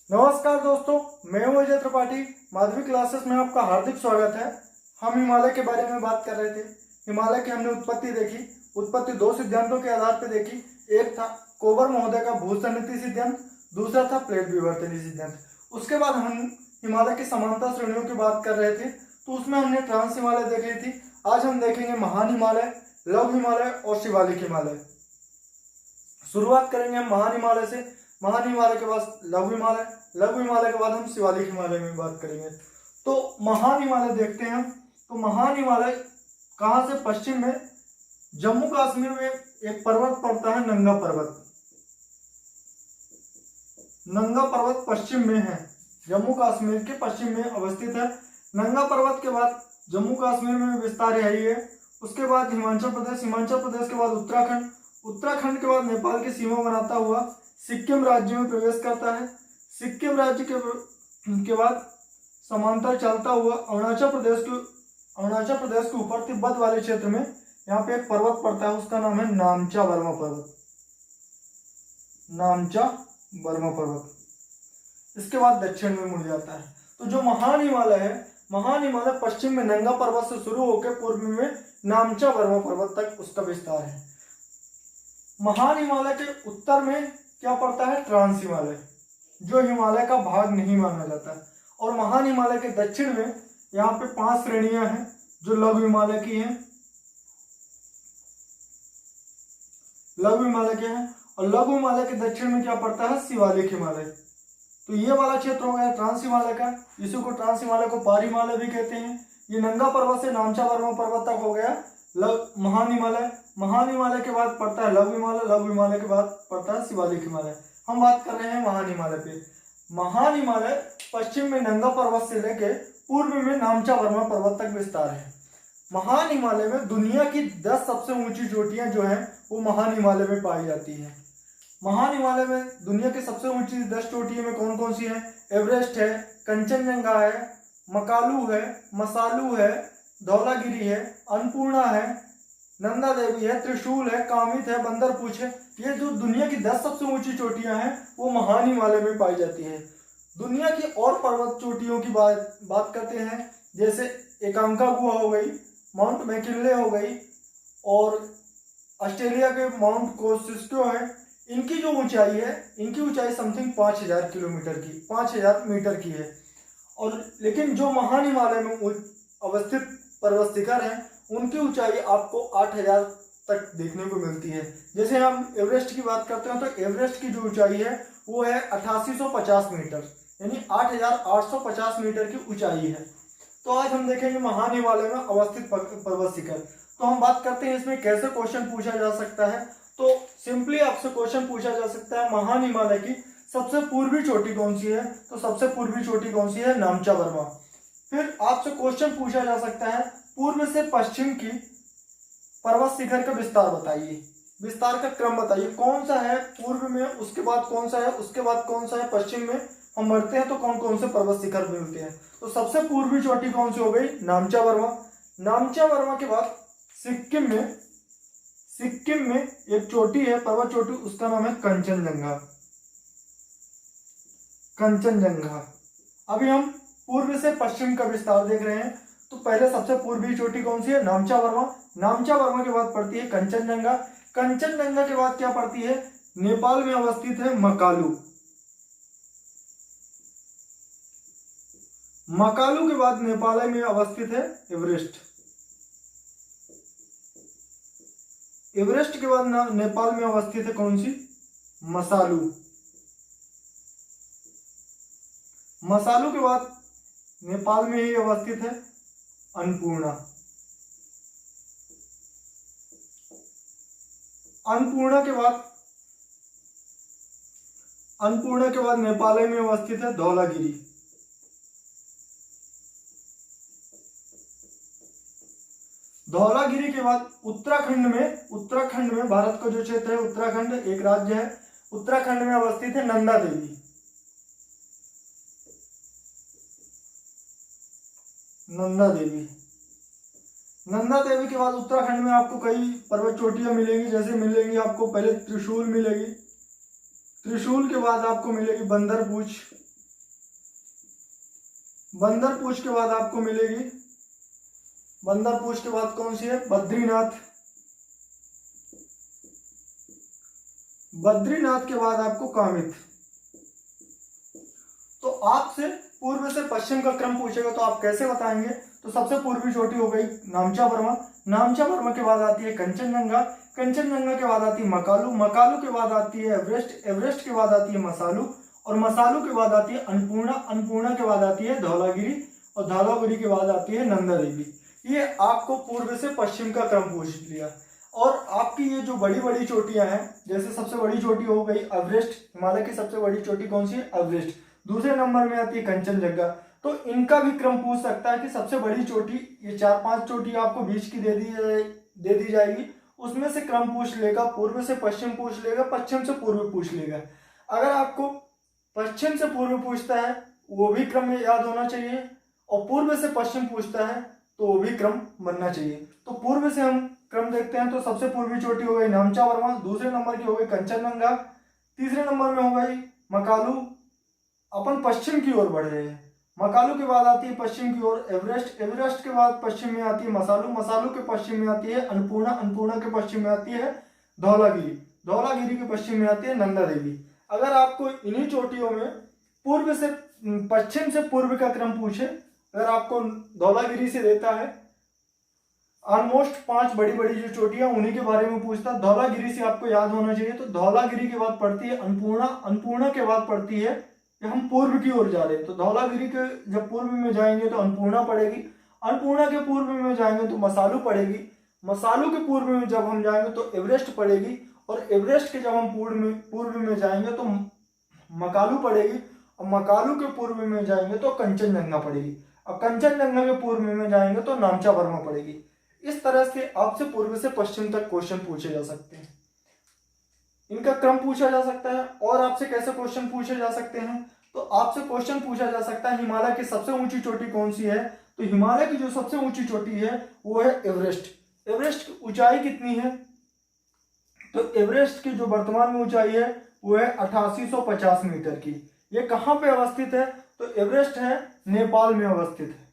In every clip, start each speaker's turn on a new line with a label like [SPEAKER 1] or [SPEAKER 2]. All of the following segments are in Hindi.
[SPEAKER 1] नमस्कार दोस्तों, मैं हूं अजय त्रिपाठी। माधवी क्लासेस में आपका हार्दिक स्वागत है। हम हिमालय के बारे में बात कर रहे थे। हिमालय की हमने उत्पत्ति देखी। उत्पत्ति दो सिद्धांतों के आधार पर देखी। एक था कोबर महोदय का भूसन्निधि सिद्धांत, दूसरा था प्लेट विवर्तनीय सिद्धांत। उसके बाद हम हिमालय की समांतर श्रेणियों की बात कर रहे थे, तो उसमें हमने ट्रांस हिमालय देख ली थी। आज हम देखेंगे महान हिमालय, लघु हिमालय और शिवालिक हिमालय। शुरुआत करेंगे हम महान हिमालय से। महान हिमालय के बाद लघु हिमालय, लघु हिमालय के बाद हम शिवालिक हिमालय में बात करेंगे। तो महान हिमालय देखते हैं। तो महान हिमालय कहाँ से? पश्चिम में जम्मू कश्मीर में एक पर्वत पड़ता है, नंगा पर्वत। नंगा पर्वत पश्चिम में है, जम्मू कश्मीर के पश्चिम में अवस्थित है। नंगा पर्वत के बाद जम्मू कश्मीर में विस्तार यही है। उसके बाद हिमाचल प्रदेश, हिमाचल प्रदेश के बाद उत्तराखंड, उत्तराखंड के बाद नेपाल की सीमा बनाता हुआ सिक्किम राज्य में प्रवेश करता है। सिक्किम राज्य के बाद समांतर चलता हुआ अरुणाचल प्रदेश के ऊपर तिब्बत वाले क्षेत्र में यहाँ पे एक पर्वत पड़ता है, उसका नाम है नामचा वर्मा पर्वत। नामचा वर्मा पर्वत। इसके बाद दक्षिण में मुड़ जाता है। तो जो महान हिमालय है, महान हिमालय पश्चिम में नंगा पर्वत से शुरू होकर पूर्व में नामचा वर्मा पर्वत तक उसका विस्तार है। महान हिमालय के उत्तर में क्या पड़ता है? ट्रांस हिमालय, जो हिमालय का भाग नहीं माना जाता है। और महान हिमालय के दक्षिण में यहाँ पे 5 श्रेणियां हैं जो लघु हिमालय की हैं, लघु हिमालय के हैं। और लघु हिमालय के दक्षिण में क्या पड़ता है? शिवालिक हिमालय। तो ये वाला क्षेत्र हो गया ट्रांस हिमालय का। इसी को ट्रांस हिमालय को पार हिमालय भी कहते हैं। ये नंगा पर्वत से नामचा वर्मा पर्वत तक हो गया महान हिमालय। महान हिमालय के बाद पड़ता है लघु हिमालय, लघु हिमालय के बाद पड़ता है शिवालिक हिमालय। हम बात कर रहे हैं महान हिमालय पे। महान हिमालय पश्चिम में नंगा पर्वत से लेके पूर्व में नामचा वर्मा पर्वत तक विस्तार है। महान हिमालय में दुनिया की 10 सबसे ऊंची चोटियां जो हैं वो महान हिमालय में पाई जाती हैं। महान हिमालय में दुनिया की सबसे ऊंची 10 चोटियों में कौन कौन सी है? एवरेस्ट है, कंचनजंगा है, मकालू है, मसालू है, धौलागिरी है, अन्नपूर्णा है, नंदा देवी है, त्रिशूल है, कामित है, बंदरपूछ है। ये जो दुनिया की 10 सबसे ऊंची चोटियां हैं वो महान हिमालय में पाई जाती है। दुनिया की और पर्वत चोटियों की बात करते हैं, जैसे एकांकागुआ हो गई, माउंट मैकिनले हो गई, और ऑस्ट्रेलिया के माउंट कोसिस्को है। इनकी जो ऊंचाई है, इनकी ऊंचाई समथिंग 5000 किलोमीटर की, 5000 मीटर की है। और लेकिन जो महान हिमालय में अवस्थित पर्वत शिखर हैं उनकी ऊंचाई आपको 8000 तक देखने को मिलती है। जैसे हम एवरेस्ट की बात करते हैं तो एवरेस्ट की जो ऊंचाई है वो है 8850 मीटर, यानी 8850 मीटर की ऊंचाई है। तो आज हम देखेंगे महान हिमालय में अवस्थित पर्वत शिखर। तो हम बात करते हैं इसमें कैसे क्वेश्चन पूछा जा सकता है। तो सिंपली आपसे क्वेश्चन पूछा जा सकता है, महान हिमालय की सबसे पूर्वी चोटी कौन सी है? तो सबसे पूर्वी चोटी कौन सी है? नामचा वर्मा। फिर आपसे क्वेश्चन पूछा जा सकता है, पूर्व से पश्चिम की पर्वत शिखर का विस्तार बताइए, विस्तार का क्रम बताइए। कौन सा है पूर्व में, उसके बाद कौन सा है, उसके बाद कौन सा है पश्चिम में? हम बढ़ते हैं तो कौन कौन से पर्वत शिखर मिलते हैं। तो सबसे पूर्वी चोटी कौन सी हो गई? नामचा वर्मा। नामचा वर्मा के बाद सिक्किम में एक चोटी है, पर्वत चोटी, उसका नाम है कंचनजंगा। कंचनजंगा। अभी हम पूर्व से पश्चिम का विस्तार देख रहे हैं। तो पहले सबसे पूर्वी चोटी कौन सी है? नामचा वर्मा। नामचा वर्मा के बाद पड़ती है कंचनजंगा। कंचनजंगा के बाद क्या पड़ती है? नेपाल में अवस्थित है मकालू। मकालू के बाद नेपाल में अवस्थित है एवरेस्ट। एवरेस्ट के बाद नेपाल में अवस्थित है कौन सी? मसालू। मसालू के बाद नेपाल में ही अवस्थित है अन्नपूर्णा। अन्नपूर्णा के बाद नेपाल में अवस्थित है धौलागिरी। धौलागिरी के बाद उत्तराखंड में भारत का जो क्षेत्र है, उत्तराखंड एक राज्य है, उत्तराखंड में अवस्थित है नंदा देवी। नंदा देवी के बाद उत्तराखंड में आपको कई पर्वत चोटियां मिलेंगी। जैसे मिलेंगी आपको पहले त्रिशूल मिलेगी, त्रिशूल के बाद आपको मिलेगी बंदरपूछ, बंदर पूछ के बाद आपको मिलेगी, बंदर पूछ के बाद कौन सी है? बद्रीनाथ। बद्रीनाथ के बाद आपको कामित। तो आपसे पूर्व से पश्चिम का क्रम पूछेगा तो आप कैसे बताएंगे? तो सबसे पूर्वी चोटी हो गई नामचा बर्मा, नामचा बर्मा के बाद आती है कंचनजंगा, कंचनजंगा के बाद आती है मकालू, मकालू के बाद आती है एवरेस्ट, एवरेस्ट के बाद आती है मसालू, और मसालू के बाद आती है अन्नपूर्णा, अन्नपूर्णा के बाद आती है धौलागिरी, और धौलागिरी के बाद आती है नंदा देवी। ये आपको पूर्व से पश्चिम का क्रम पूछ लिया। और आपकी ये जो बड़ी बड़ी चोटियां हैं, जैसे सबसे बड़ी चोटी हो गई एवरेस्ट, हिमालय की सबसे बड़ी चोटी कौन सी है? एवरेस्ट। दूसरे नंबर में आती है कंचनजंगा। तो इनका भी क्रम पूछ सकता है कि सबसे बड़ी चोटी, ये 4-5 चोटी आपको बीच की दे दी जाएगी, उसमें से क्रम पूछ लेगा, पूर्व से पश्चिम पूछ लेगा, पश्चिम से पूर्व पूछ लेगा। अगर आपको पश्चिम से पूर्व पूछता है वो भी क्रम याद होना चाहिए, और पूर्व से पश्चिम पूछता है तो वो भी क्रम बनना चाहिए। तो पूर्व से हम क्रम देखते हैं, तो सबसे पूर्वी चोटी हो गई नामचा बर्मा, दूसरे नंबर की हो गई कंचनजंगा, तीसरे नंबर में हो गई मकालू। अपन पश्चिम की ओर बढ़ रहे हैं। मकालू के बाद आती है पश्चिम की ओर एवरेस्ट, एवरेस्ट के बाद पश्चिम में आती है मसालू, मसालू के पश्चिम में आती है अन्नपूर्णा, अन्नपूर्णा के पश्चिम में आती है धौलागिरी, धौलागिरी के पश्चिम में आती है नंदा देवी। अगर आपको इन्हीं चोटियों में पूर्व से पश्चिम से पूर्व का क्रम पूछे, अगर आपको धौलागिरी से देता है, ऑलमोस्ट 5 बड़ी बड़ी जो चोटियां उन्हीं के बारे में पूछता है, धौलागिरी से आपको याद होना चाहिए। तो धौलागिरी के बाद पड़ती है अन्नपूर्णा, अन्नपूर्णा के बाद पड़ती है, हम पूर्व की ओर जा रहे हैं तो धौलागिरी के जब पूर्व में जाएंगे तो अन्नपूर्णा पड़ेगी, अन्नपूर्णा के पूर्व में जाएंगे तो मसालू पड़ेगी, मसालू के पूर्व में जब हम जाएंगे तो एवरेस्ट पड़ेगी, और एवरेस्ट के जब हम पूर्व में जाएंगे तो मकालू पड़ेगी, और मकालू के पूर्व में जाएंगे तो कंचनजंगा पड़ेगी, और कंचनजंगा के पूर्व में जाएंगे तो नामचा बर्मा पड़ेगी। इस तरह से आपसे पूर्व से पश्चिम तक क्वेश्चन पूछे जा सकते हैं, इनका क्रम पूछा जा सकता है। और आपसे कैसे क्वेश्चन पूछे जा सकते हैं? तो आपसे क्वेश्चन पूछा जा सकता है हिमालय की सबसे ऊंची चोटी कौन सी है? तो हिमालय की जो सबसे ऊंची चोटी है वो है एवरेस्ट। एवरेस्ट की ऊंचाई कितनी है? तो एवरेस्ट की जो वर्तमान में ऊंचाई है वो है 8850 मीटर की। ये कहां पे अवस्थित है? तो एवरेस्ट है नेपाल में अवस्थित है।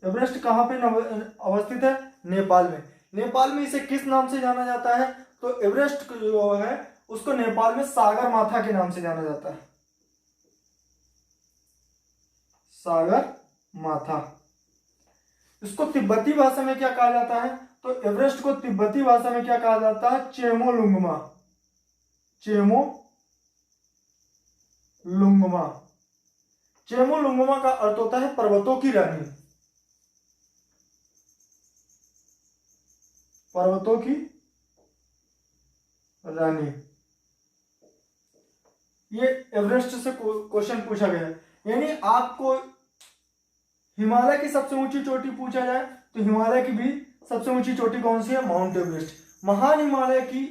[SPEAKER 1] एवरेस्ट कहां पे अवस्थित है? नेपाल में। नेपाल में इसे किस नाम से जाना जाता है? तो एवरेस्ट जो है उसको नेपाल में सागर माथा के नाम से जाना जाता है, सागर माथा। इसको तिब्बती भाषा में क्या कहा जाता है? तो एवरेस्ट को तिब्बती भाषा में क्या कहा जाता है? चेमोलुंगमा, चेमोलुंगमा। चेमोलुंगमा का अर्थ होता है पर्वतों की रानी, पर्वतों की रानी। ये एवरेस्ट से क्वेश्चन पूछा गया है। यानी आपको हिमालय की सबसे ऊंची चोटी पूछा जाए तो हिमालय की भी सबसे ऊंची चोटी कौन सी है? Mount Everest. महान हिमालय की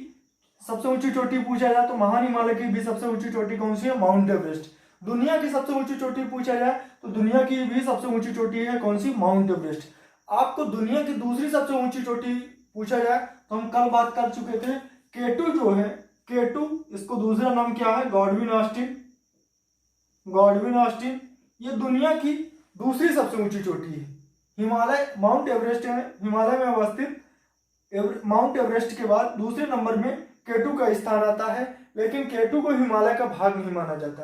[SPEAKER 1] सबसे ऊंची चोटी पूछा जाए तो महान हिमालय की भी सबसे ऊंची चोटी कौन सी है? Mount Everest. दुनिया की सबसे ऊंची चोटी पूछा जाए तो दुनिया की भी सबसे ऊंची चोटी है कौन सी? Mount Everest. आपको दुनिया की दूसरी सबसे ऊंची चोटी पूछा जाए तो हम कल बात कर चुके थे, केटू जो है, केटू, इसको दूसरा नाम क्या है? Godwin Austen, Godwin Austen. ये दुनिया की दूसरी सबसे ऊंची चोटी है। हिमालय, माउंट एवरेस्ट है हिमालय में अवस्थित। माउंट एवरेस्ट के बाद दूसरे नंबर में केटू का स्थान आता है, लेकिन केटू को हिमालय का भाग नहीं माना जाता।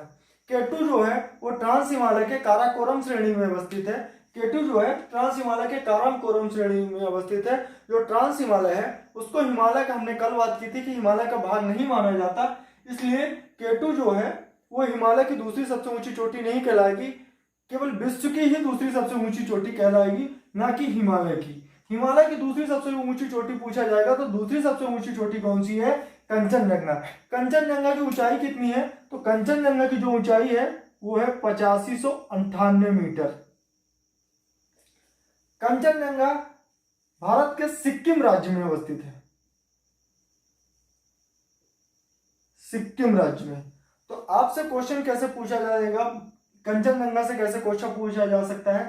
[SPEAKER 1] केटू जो है वो ट्रांस हिमालय के काराकोरम श्रेणी में अवस्थित है। केटू जो है ट्रांस हिमालय के काराकोरम श्रेणी में अवस्थित है। जो ट्रांस हिमालय है उसको हिमालय का, हमने कल बात की थी कि हिमालय का भाग नहीं माना जाता, इसलिए केटू जो है वो हिमालय की दूसरी सबसे ऊंची चोटी नहीं कहलाएगी, केवल विश्व की ही दूसरी सबसे ऊंची चोटी कहलाएगी, ना कि हिमालय की। हिमालय की दूसरी सबसे ऊंची चोटी पूछा जाएगा तो दूसरी सबसे ऊंची चोटी कौन सी है? कंचनजंगा। कंचनजंगा की ऊंचाई कितनी है? तो कंचनजंगा की जो ऊंचाई है वो है 8598 मीटर। कंचनजंगा भारत के सिक्किम राज्य में अवस्थित है, सिक्किम राज्य में। तो आपसे क्वेश्चन कैसे पूछा जाएगा? कंचनजंगा से कैसे क्वेश्चन पूछा जा सकता है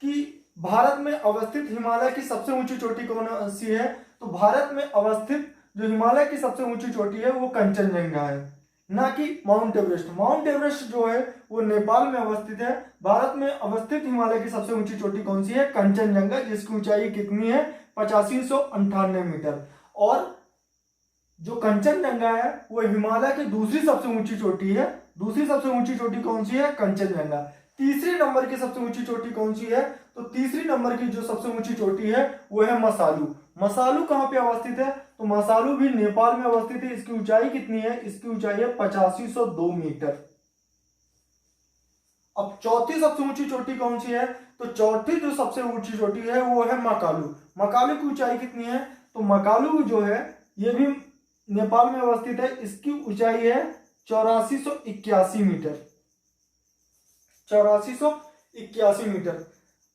[SPEAKER 1] कि भारत में अवस्थित हिमालय की सबसे ऊंची चोटी कौन सी है? तो भारत में अवस्थित जो हिमालय की सबसे ऊंची चोटी है वो कंचनजंगा है। ना कि माउंट एवरेस्ट। माउंट एवरेस्ट जो है वो नेपाल में अवस्थित है। भारत में अवस्थित हिमालय की सबसे ऊंची चोटी कौन सी है? कंचनजंगा, जिसकी ऊंचाई कितनी है? 8598 मीटर। और जो कंचनजंगा है वो हिमालय की दूसरी सबसे ऊंची चोटी है। दूसरी सबसे ऊंची चोटी कौन सी है? कंचनजंगा। तीसरे नंबर की सबसे ऊंची चोटी कौन सी है? तो तीसरी नंबर की जो सबसे ऊंची चोटी है वो है मसालू। मसालू कहाँ पे अवस्थित है? तो मसालू भी नेपाल में अवस्थित है। इसकी ऊंचाई कितनी है? इसकी ऊंचाई है 8502 मीटर। अब चौथी सबसे ऊंची चोटी कौन सी है? तो चौथी जो सबसे ऊंची चोटी है वो है मकालू। मकालू की ऊंचाई कितनी है? तो मकालू जो है ये भी नेपाल में अवस्थित है। इसकी ऊंचाई है 8481 मीटर। 8481 मीटर।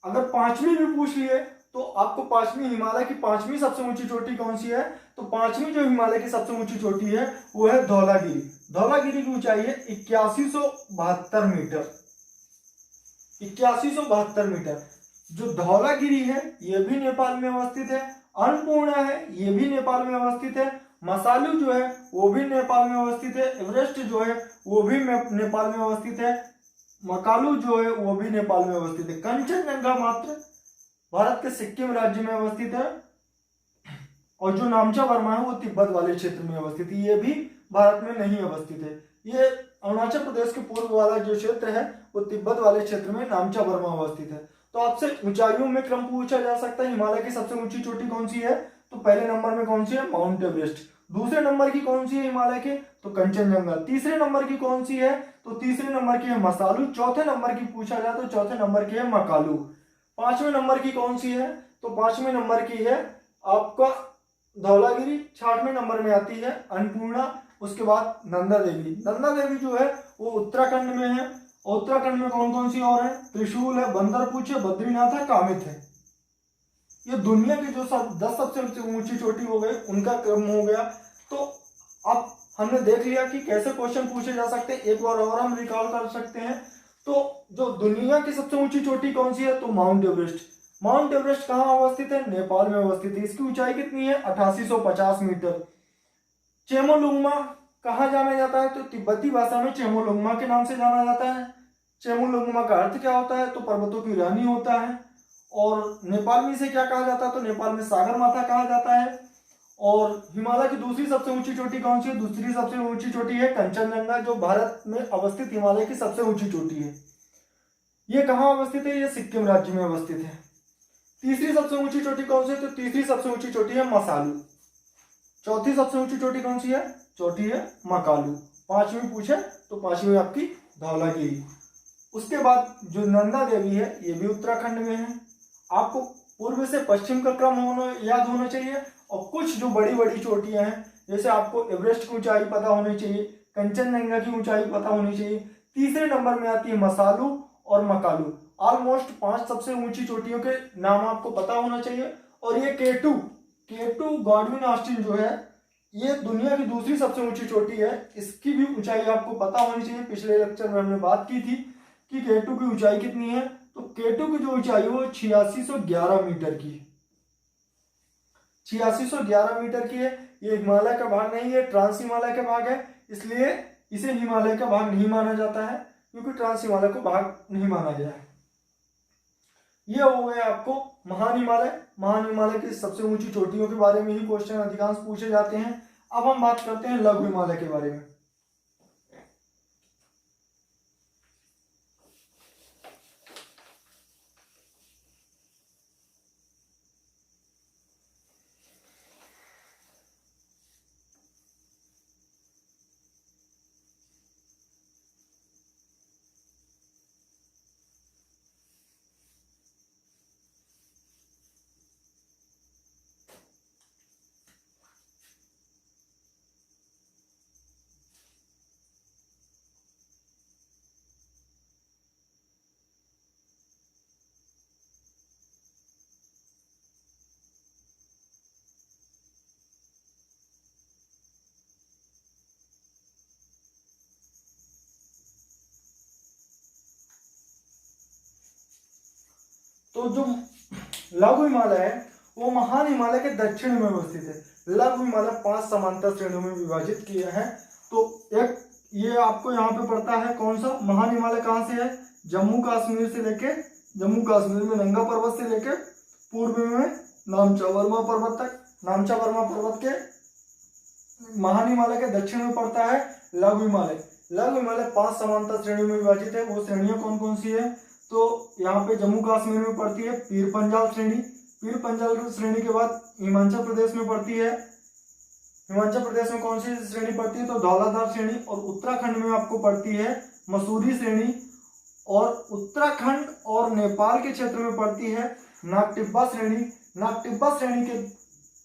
[SPEAKER 1] अगर पांचवी भी पूछ लिए तो आपको पांचवी, हिमालय की पांचवी सबसे ऊंची चोटी कौन सी है? तो पांचवी जो हिमालय की सबसे ऊंची चोटी है वो है धौलागिरी। धौलागिरी की ऊंचाई है 8172 मीटर। 8172 मीटर। जो धौलागिरी है ये भी नेपाल में अवस्थित है। अन्नपूर्णा है ये भी नेपाल में अवस्थित है। मसालू जो है वो भी नेपाल में अवस्थित है। एवरेस्ट जो है वो भी नेपाल में अवस्थित है। मकालू जो है वो भी नेपाल में अवस्थित है। कंचनजंगा मात्र भारत के सिक्किम राज्य में अवस्थित है। और जो नामचा वर्मा है वो तिब्बत वाले क्षेत्र में अवस्थित है। ये भी भारत में नहीं अवस्थित है। ये अरुणाचल प्रदेश के पूर्व वाला जो क्षेत्र है वो तिब्बत वाले क्षेत्र में नामचा वर्मा अवस्थित है। तो आपसे ऊंचाइयों में क्रम पूछा जा सकता है। हिमालय की सबसे ऊंची चोटी कौन सी है? तो पहले नंबर में कौन सी है? Mount Everest. दूसरे नंबर की कौन सी है हिमालय के? तो कंचनजंगा। तीसरे नंबर की कौन सी है? तो तीसरे नंबर की है मसालू। चौथे नंबर की पूछा जाए तो चौथे नंबर की है मकालू। पांचवें नंबर की कौन सी है? तो पांचवें नंबर की है आपका धौलागिरी। छठवें नंबर में आती है अन्नपूर्णा। उसके बाद नंदा देवी। नंदा देवी जो है वो उत्तराखंड में है। उत्तराखंड में कौन कौन सी और है? त्रिशूल है, बंदरपुछ है, बद्रीनाथ है, कामित है। ये दुनिया की जो 10 सबसे ऊंची चोटी हो गई उनका क्रम हो गया। तो अब हमने देख लिया कि कैसे क्वेश्चन पूछे जा सकते हैं। एक बार और हम रिकॉल कर सकते हैं। तो जो दुनिया की सबसे ऊंची चोटी कौन सी है? तो माउंट एवरेस्ट। माउंट एवरेस्ट कहाँ अवस्थित है? नेपाल में अवस्थित है। इसकी ऊंचाई कितनी है? 8850 मीटर। चेमोलुंगमा कहाँ जाना जाता है? तो तिब्बती भाषा में चेमोलुंगमा के नाम से जाना जाता है। चेमोलुंगमा का अर्थ क्या होता है? तो पर्वतों की रानी होता है। और नेपाल में इसे क्या कहा जाता है? तो नेपाल में सागर माथा कहा जाता है। और हिमालय की दूसरी सबसे ऊंची चोटी कौन सी है? दूसरी सबसे ऊंची चोटी है कंचनजंगा, जो भारत में अवस्थित हिमालय की सबसे ऊंची चोटी है। ये कहाँ अवस्थित है? ये सिक्किम राज्य में अवस्थित है। तीसरी सबसे ऊंची चोटी कौन सी है? तो तीसरी सबसे ऊंची चोटी है मसालू। चौथी सबसे ऊंची चोटी कौन सी है? चौथी है मकालू। पांचवी पूछे तो पांचवी आपकी धौलागिरी। उसके बाद जो नंदा देवी है ये भी उत्तराखंड में है। आपको पूर्व से पश्चिम का क्रम याद होना चाहिए। और कुछ जो बड़ी बड़ी चोटियां हैं, जैसे आपको एवरेस्ट की ऊंचाई पता होनी चाहिए, कंचनजंगा की ऊंचाई पता होनी चाहिए। तीसरे नंबर में आती है मसालू और मकालू। ऑलमोस्ट 5 सबसे ऊंची चोटियों के नाम आपको पता होना चाहिए। और ये केटू गॉडविन ऑस्टिन जो है ये दुनिया की दूसरी सबसे ऊंची चोटी है। इसकी भी ऊंचाई आपको पता होनी चाहिए। पिछले लेक्चर में हमने बात की थी कि केटू की ऊंचाई कितनी है। तो केटू की जो ऊंचाई है वो 8611 मीटर की, 8611 मीटर की है। ये हिमालय का भाग नहीं है, ट्रांस हिमालय का भाग है। इसलिए इसे हिमालय का भाग नहीं माना जाता है, क्योंकि ट्रांस हिमालय को भाग नहीं माना गया है। ये हो गया आपको महान हिमालय। महान हिमालय की सबसे ऊंची चोटियों के बारे में ही क्वेश्चन अधिकांश पूछे जाते हैं। अब हम बात करते हैं लघु हिमालय के बारे में। तो जो लघु हिमालय है वो महान हिमालय के दक्षिण में अवस्थित है। लघु हिमालय 5 समांतर श्रेणियों में विभाजित किया है। तो एक ये आपको यहाँ पे पड़ता है कौन सा, महान हिमालय कहाँ से है, जम्मू कश्मीर से लेके, जम्मू कश्मीर में नंगा पर्वत से लेके पूर्व में नामचा वर्मा पर्वत तक, नामचा वर्मा पर्वत के महान हिमालय के दक्षिण में पड़ता है लघु हिमालय। लघु हिमालय 5 समांतर श्रेणियों में विभाजित है। वो श्रेणियां कौन कौन सी है, तो यहाँ पे जम्मू कश्मीर में पड़ती है पीर पंजाल श्रेणी, पीर पंजाल श्रेणी के बाद हिमाचल प्रदेश में पड़ती है, हिमाचल प्रदेश में कौन सी श्रेणी पड़ती है, तो धौलाधार श्रेणी, और उत्तराखंड में आपको पड़ती है मसूरी श्रेणी, और उत्तराखंड और नेपाल के क्षेत्र में पड़ती है नागटिब्बा श्रेणी। नागटिब्बा श्रेणी के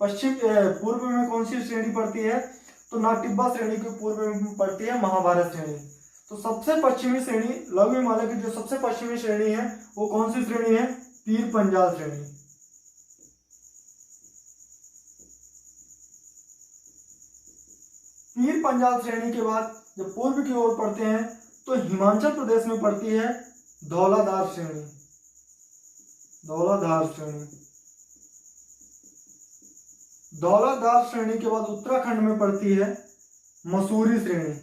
[SPEAKER 1] पश्चिम पूर्व में कौन सी श्रेणी पड़ती है, तो नागटिब्बा श्रेणी के पूर्व में पड़ती है महाभारत श्रेणी। तो सबसे पश्चिमी श्रेणी लघु हिमालय की जो सबसे पश्चिमी श्रेणी है वो कौन सी श्रेणी है, पीर पंजाल श्रेणी। पीर पंजाल श्रेणी के बाद जब पूर्व की ओर पढ़ते हैं तो हिमाचल प्रदेश में पड़ती है धौलाधार श्रेणी, धौलाधार श्रेणी। धौलाधार श्रेणी के बाद उत्तराखंड में पड़ती है मसूरी श्रेणी।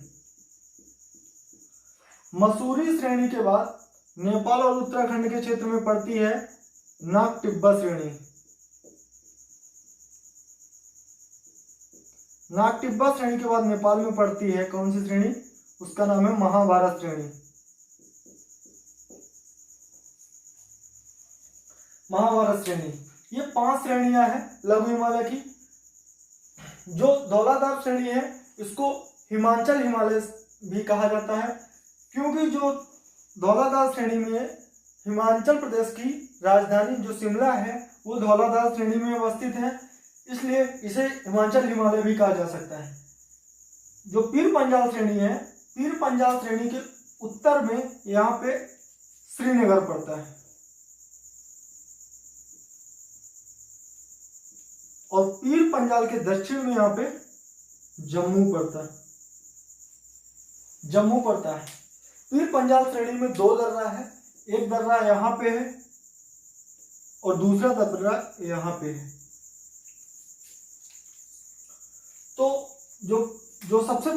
[SPEAKER 1] मसूरी श्रेणी के बाद नेपाल और उत्तराखंड के क्षेत्र में पड़ती है नागटिब्बा श्रेणी। नागटिब्बा श्रेणी के बाद नेपाल में पड़ती है कौन सी श्रेणी, उसका नाम है महाभारत श्रेणी। महाभारत श्रेणी, ये 5 श्रेणियां हैं लघु हिमालय की। जो धौलाधार श्रेणी है इसको हिमाचल हिमालय भी कहा जाता है, क्योंकि जो धौलाधार श्रेणी में हिमाचल प्रदेश की राजधानी जो शिमला है वो धौलाधार श्रेणी में अवस्थित है, इसलिए इसे हिमाचल हिमालय भी कहा जा सकता है। जो पीर पंजाल श्रेणी है, पीर पंजाल श्रेणी के उत्तर में यहाँ पे श्रीनगर पड़ता है, और पीर पंजाल के दक्षिण में यहाँ पे जम्मू पड़ता है, जम्मू पड़ता है। पीर पंजाल श्रेणी में 2 दर्रा है, एक दर्रा यहाँ पे है और दूसरा दर्रा यहाँ पे है। तो जो सबसे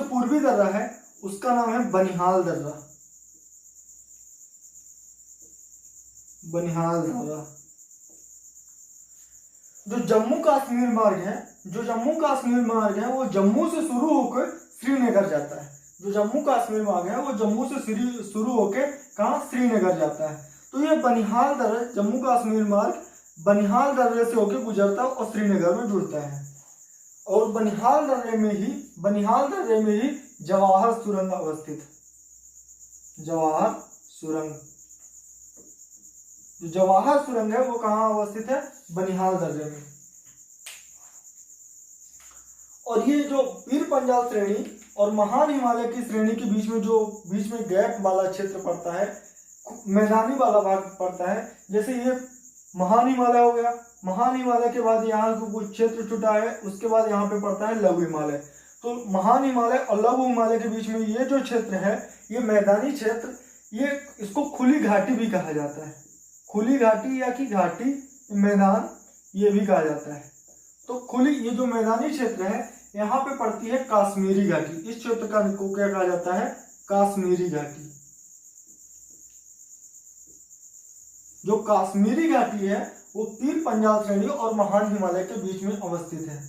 [SPEAKER 1] पूर्वी दर्रा है उसका नाम है बनिहाल दर्रा, बनिहाल दर्रा। जो जम्मू कश्मीर मार्ग है वो जम्मू से शुरू होकर श्रीनगर जाता है। जो जम्मू कश्मीर मार्ग है वो जम्मू से शुरू होकर कहाँ, श्रीनगर जाता है। तो ये बनिहाल दर्रा, जम्मू कश्मीर मार्ग बनिहाल दर्रे से होकर गुजरता है और श्रीनगर में जुड़ता है। और बनिहाल दर्रे में ही जवाहर सुरंग अवस्थित है। जवाहर सुरंग, जो जवाहर सुरंग है वो कहाँ अवस्थित है, बनिहाल दर्रे में। और ये जो पीर पंजाल श्रेणी और महान हिमालय की श्रेणी के बीच में गैप वाला क्षेत्र पड़ता है, मैदानी वाला भाग पड़ता है, जैसे ये महान हिमालय हो गया, महान हिमालय के बाद यहाँ को कुछ क्षेत्र छुटा है, उसके बाद यहाँ पे पड़ता है लघु हिमालय। तो महान हिमालय और लघु हिमालय के बीच में ये जो क्षेत्र है, ये मैदानी क्षेत्र, ये इसको खुली घाटी भी कहा जाता है। खुली घाटी या कि घाटी मैदान ये भी कहा जाता है। तो खुली, ये जो मैदानी क्षेत्र है यहाँ पे पड़ती है कश्मीरी घाटी। इस क्षेत्र का को क्या कहा जाता है, कश्मीरी घाटी। जो कश्मीरी घाटी है वो पीर पंजाल श्रेणी और महान हिमालय के बीच में अवस्थित है।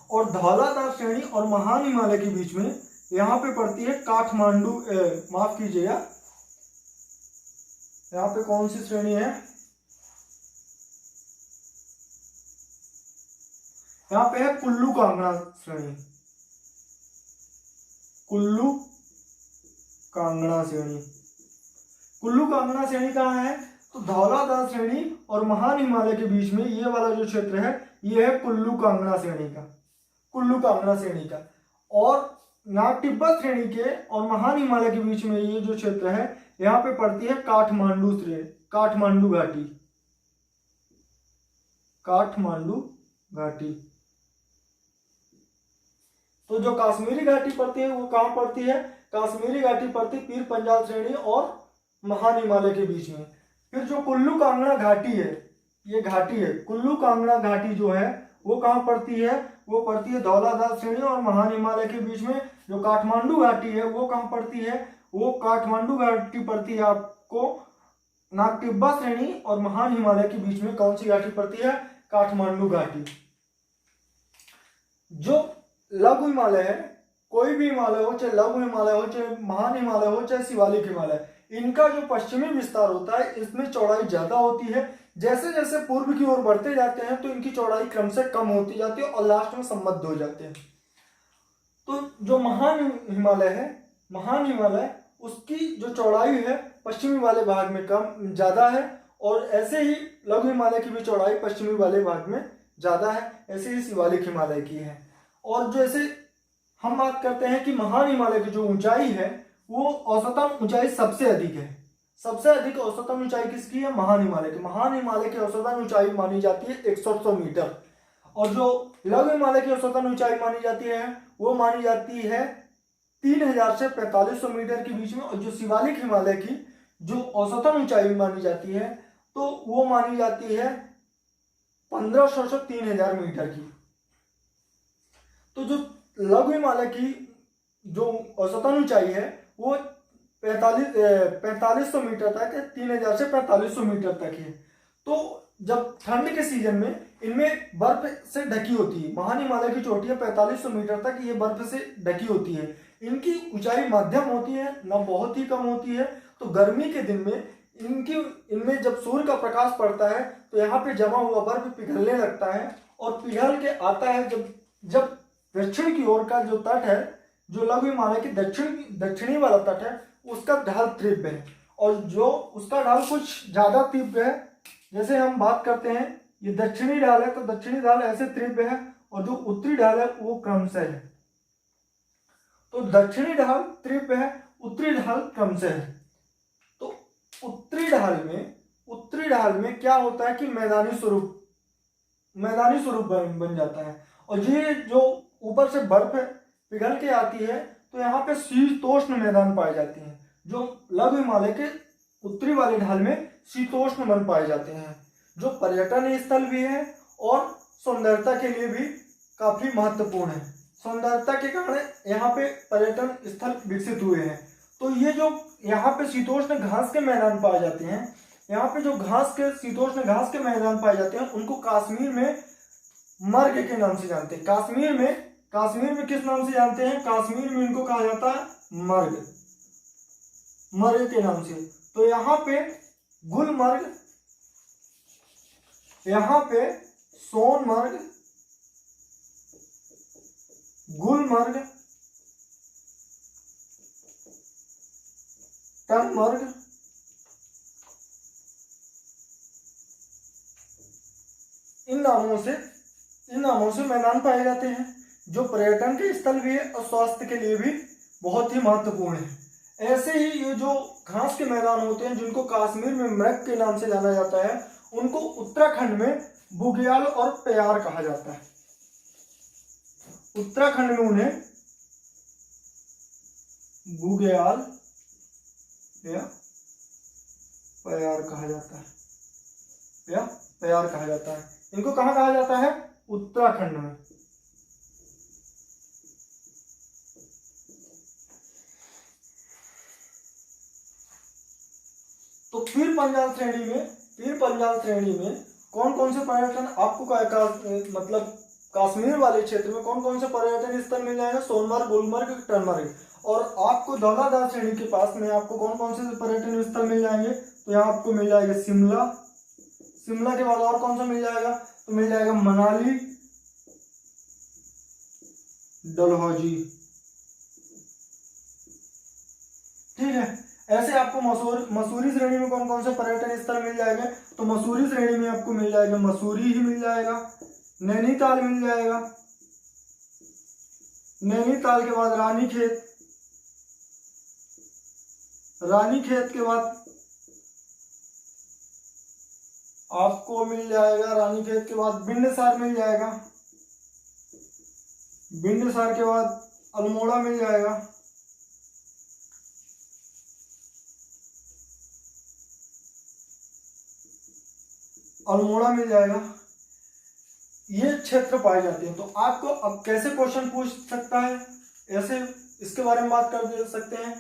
[SPEAKER 1] और धौलाधार श्रेणी और महान हिमालय के बीच में यहाँ पे पड़ती है काठमांडू, माफ कीजिएगा, यहाँ पे कौन सी श्रेणी है, यहाँ पे है कुल्लू कांगड़ा श्रेणी। कुल्लू कांगड़ा श्रेणी, कुल्लू कांगड़ा श्रेणी कहाँ है, तो धौलाधार श्रेणी और महान हिमालय के बीच में ये वाला जो क्षेत्र है ये है कुल्लू कांगड़ा श्रेणी का, कुल्लू कांगड़ा श्रेणी का। और नागटिब्बा श्रेणी के और महान हिमालय के बीच में ये जो क्षेत्र है यहाँ पे पड़ती है काठमांडू श्रेणी, काठमांडू घाटी, काठमांडू घाटी। तो जो कश्मीरी घाटी पड़ती है वो कहाँ पड़ती है, कश्मीरी घाटी पड़ती है पीर पंजाल श्रेणी और महान हिमालय के बीच में। फिर जो कुल्लू कांगड़ा घाटी है, ये घाटी है, कुल्लू कांगड़ा घाटी जो है वो कहाँ पड़ती है, वो पड़ती है धौलाधार श्रेणी और महान हिमालय के बीच में। जो काठमांडू घाटी है वो कहाँ पड़ती है, वो काठमांडू घाटी पड़ती है आपको नागटिब्बा श्रेणी और महान हिमालय के बीच में। कौन सी घाटी पड़ती है, काठमांडू घाटी। जो लघु हिमालय है, कोई भी हिमालय हो, चाहे लघु हिमालय हो, चाहे महान हिमालय हो, चाहे शिवालिक हिमालय, इनका जो पश्चिमी विस्तार होता है इसमें चौड़ाई ज्यादा होती है। जैसे जैसे पूर्व की ओर बढ़ते जाते हैं तो इनकी चौड़ाई क्रम से कम होती जाती है और लास्ट में संबद्ध हो जाते हैं। तो जो महान हिमालय है, महान हिमालय, उसकी जो चौड़ाई है पश्चिमी वाले भाग में कम ज्यादा है, और ऐसे ही लघु हिमालय की भी चौड़ाई पश्चिमी वाले भाग में ज्यादा है, ऐसे ही शिवालिक हिमालय की है। और जैसे हम बात करते हैं कि महान हिमालय की जो ऊंचाई है वो औसतन ऊंचाई सबसे अधिक है। सबसे अधिक औसतन ऊंचाई किसकी है, महान हिमालय की। महान हिमालय की औसतन ऊंचाई मानी जाती है 108 मीटर, और जो लघु हिमालय की औसतन ऊंचाई मानी जाती है वो मानी जाती है 3000 से 4500 मीटर के बीच में। और जो शिवालिक हिमालय की जो औसतन ऊंचाई मानी जाती है तो वो मानी जाती है 1500 से 3000 मीटर की। तो जो लघु हिमालय की जो औसतन ऊंचाई है वो 4500 मीटर तक है, 3000 से 4500 मीटर तक है। तो जब ठंड के सीजन में इनमें बर्फ से ढकी होती है, महान हिमालय की चोटियां 4500 मीटर तक ये बर्फ से ढकी होती है। इनकी ऊंचाई मध्यम होती है, न बहुत ही कम होती है। तो गर्मी के दिन में इनमें जब सूर्य का प्रकाश पड़ता है तो यहाँ पे जमा हुआ बर्फ पिघलने लगता है, और पिघल के आता है जब दक्षिण की ओर का जो तट है, जो लघु हिमालय की दक्षिणी वाला तट है, उसका ढाल तीव्र है, और जो उसका ढाल कुछ ज्यादा तीव्र है। जैसे हम बात करते हैं ये दक्षिणी ढाल है तो दक्षिणी ढाल ऐसे तीव्र है, और जो उत्तरी ढाल है वो क्रमशः है। तो दक्षिणी ढाल तीव्र है, उत्तरी ढाल क्रमशः है। तो उत्तरी ढाल में क्या होता है कि मैदानी स्वरूप बन जाता है, और ये जो ऊपर से बर्फ पिघल के आती है तो यहाँ पे शीतोष्ण मैदान पाए जाते हैं। जो लघु हिमालय के उत्तरी वाले ढाल में शीतोष्ण वन पाए जाते हैं, जो पर्यटन स्थल भी है और सौंदर्यता के लिए भी काफी महत्वपूर्ण है। सौंदर्यता के कारण यहाँ पे पर्यटन स्थल विकसित हुए हैं। तो ये जो यहाँ पे शीतोष्ण घास के मैदान पाए जाते हैं, यहाँ पे जो शीतोष्ण घास के मैदान पाए जाते हैं उनको कश्मीर में मर्ग के नाम से जानते हैं। कश्मीर में किस नाम से जानते हैं, कश्मीर में इनको कहा जाता है मर्ग के नाम से। तो यहाँ पे गुलमर्ग, यहाँ पे सोनमर्ग, गुलमर्ग, टनमर्ग, इन नामों से मैदान पाए जाते हैं, जो पर्यटन के स्थल भी है और स्वास्थ्य के लिए भी बहुत ही महत्वपूर्ण है। ऐसे ही ये जो घास के मैदान होते हैं जिनको कश्मीर में मृग के नाम से जाना जाता है, उनको उत्तराखंड में बुग्याल और प्यार कहा जाता है। उत्तराखंड में उन्हें बुग्याल या प्यार कहा जाता है। इनको कहाँ कहा जाता है, उत्तराखंड में। तो पीर पंजाल श्रेणी में कौन कौन से पर्यटन आपको मतलब कश्मीर वाले क्षेत्र में कौन कौन से पर्यटन स्थल मिल जाएगा, सोनमर्ग, गुलमर्ग, टनमर्ग। और आपको धौलाधार श्रेणी के पास में आपको कौन कौन से पर्यटन स्थल मिल जाएंगे, तो यहाँ आपको मिल जाएगा शिमला के बाद और कौन सा मिल जाएगा, तो मिल जाएगा मनाली, डलहौजी। ठीक है। ऐसे आपको मसूरी श्रेणी में कौन कौन से पर्यटन स्थल मिल जाएंगे, तो मसूरी श्रेणी में आपको मिल जाएगा मसूरी ही मिल जाएगा, नैनीताल मिल जाएगा, नैनीताल के बाद रानीखेत के बाद आपको मिल जाएगा, रानीखेत के बाद बिंडसार मिल जाएगा, बिंडसार के बाद अल्मोड़ा मिल जाएगा, ये क्षेत्र पाए जाते हैं। तो आपको अब कैसे क्वेश्चन पूछ सकता है, ऐसे इसके बारे में बात कर सकते हैं।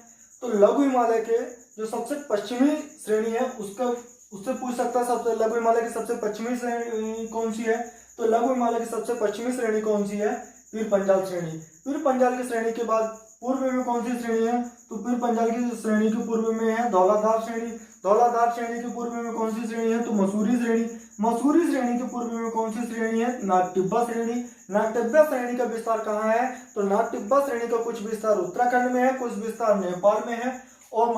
[SPEAKER 1] तो लघु हिमालय के जो सबसे पश्चिमी श्रेणी है उससे पूछ सकता है, सबसे लघु हिमालय की सबसे पश्चिमी श्रेणी कौन सी है। तो लघु हिमालय की सबसे पश्चिमी श्रेणी कौन सी है, पीर पंजाल श्रेणी। पीर पंजाल की श्रेणी के बाद पूर्व में कौन सी श्रेणी है, तो पीर पंजाल की श्रेणी के पूर्व में है धौलाधार श्रेणी। धौलाधार श्रेणी के पूर्व में कौन सी श्रेणी है, तो मसूरी श्रेणी। मसूरी श्रेणी के पूर्व में कौन सी श्रेणी है, नागटिब्बा श्रेणी। नागटिब्बा श्रेणी का विस्तार कहाँ है, तो नागटिब्बा श्रेणी का कुछ विस्तार उत्तराखंड में है, कुछ विस्तार नेपाल में है। और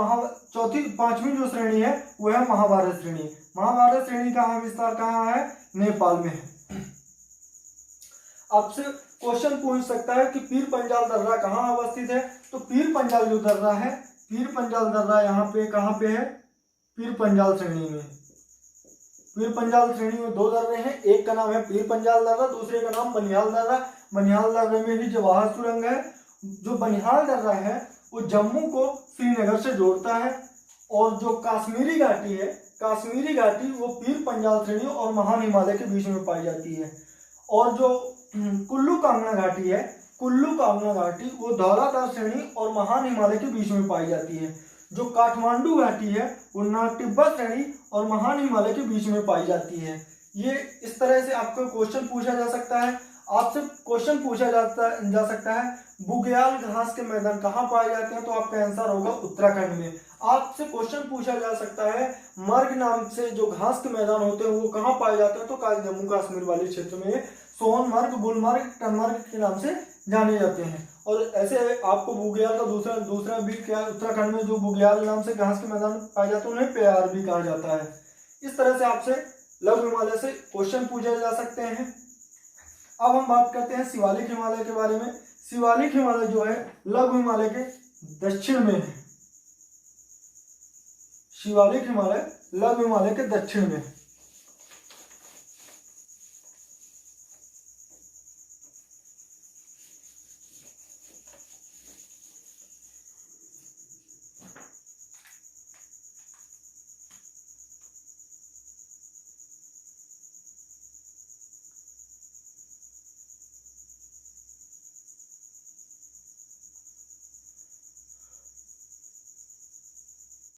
[SPEAKER 1] पांचवी जो श्रेणी है वो है महाभारत श्रेणी। महाभारत श्रेणी का विस्तार कहाँ है, नेपाल में है। आपसे क्वेश्चन पूछ सकता है कि पीर पंजाल दर्रा कहाँ अवस्थित है। तो पीर पंजाल जो दर्रा है, पीर पंजाल दर्रा यहाँ पे कहाँ पे है, पीर पंजाल श्रेणी में। पीर पंजाल श्रेणी में दो दर्रे हैं, एक का नाम है पीर पंजाल दर्रा, दूसरे का नाम बनिहाल दर्रा। बनिहाल दर्रे में ही जवाहर सुरंग है। जो बनिहाल दर्रा है वो जम्मू को श्रीनगर से जोड़ता है। और जो कश्मीरी घाटी है, कश्मीरी घाटी वो पीर पंजाल श्रेणी और महान हिमालय के बीच में पाई जाती है। और जो कुल्लू कांगड़ा घाटी है, कुल्लू कांगड़ा घाटी वो धौलाधार श्रेणी और महान हिमालय के बीच में पाई जाती है। जो काठमांडू घाटी है वो नागटिब्बा श्रेणी और महान हिमालय के बीच में पाई जाती है। ये इस तरह से आपको क्वेश्चन पूछा जा सकता है। आपसे क्वेश्चन पूछा जा सकता है बुग्याल घास के मैदान कहाँ पाए जाते हैं, तो आपका आंसर होगा उत्तराखंड में। आपसे क्वेश्चन पूछा जा सकता है मर्ग नाम से जो घास के मैदान होते हैं वो कहाँ पाए जाते हैं, तो जम्मू कश्मीर वाले क्षेत्र में सोनमर्ग, गुलमर्ग, टनमर्ग के नाम से जाने जाते हैं। और ऐसे आपको बुग्याल का दूसरा भी क्या, उत्तराखंड में जो बुग्याल नाम से घास के मैदान पाए जाते हैं उन्हें प्यार भी कहा जाता है। इस तरह से आपसे लघु हिमालय से क्वेश्चन पूछे जा सकते हैं। अब हम बात करते हैं शिवालिक हिमालय के बारे में। शिवालिक हिमालय जो है लघु हिमालय के दक्षिण में है। शिवालिक हिमालय लघु हिमालय के दक्षिण में।